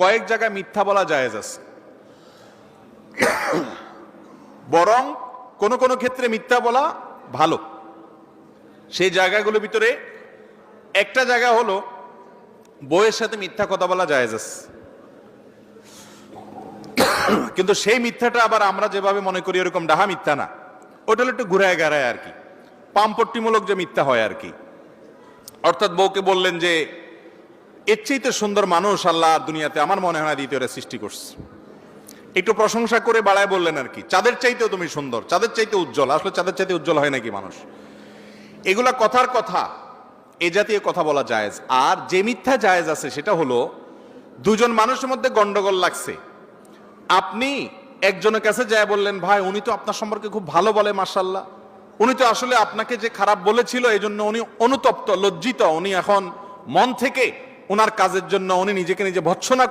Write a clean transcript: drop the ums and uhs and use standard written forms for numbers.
কয়েক জায়গায় মিথ্যা বলা জায়েজ আছে, বরং কোন কোন ক্ষেত্রে মিথ্যা বলা ভালো। সেই জায়গাগুলোর ভিতরে একটা জায়গা হলো বউয়ের সাথে মিথ্যা কথা বলা জায়েজ আছে, কিন্তু সেই মিথ্যাটা আবার আমরা যেভাবে মনে করি এরকম ডাহা মিথ্যা না, ওটা হলো একটু ঘুরায় গাড়ায় আর কি, পামপট্টিমূলক যে মিথ্যা হয় আর কি। অর্থাৎ বউকে বললেন যে এর চাইতে সুন্দর মানুষ আল্লাহ দুনিয়াতে আমার মনে হয় না দ্বিতীয়টা সৃষ্টি করছে, একটু প্রশংসা করে বাড়ায় বললেন আর কি, চাঁদের চাইতেও তুমি সুন্দর, চাঁদের চাইতে উজ্জ্বল। আসলে চাঁদের চাইতে উজ্জ্বল হয় নাকি মানুষ? এগুলা কথার কথা, এ জাতীয় কথা বলা জায়েজ। আর যে মিথ্যা জায়েজ আছে সেটা হলো দুজন মানুষের মধ্যে গন্ডগোল লাগছে, আপনি একজনের কাছে যায় বললেন ভাই উনি তো আপনার সম্পর্কে খুব ভালো বলে মাশাআল্লাহ, উনি তো আসলে আপনাকে যে খারাপ বলেছিল এই জন্য উনি অনুতপ্ত, লজ্জিত, উনি এখন মন থেকে ওনার কাজের জন্য উনি নিজেকে নিজে ভৎসনা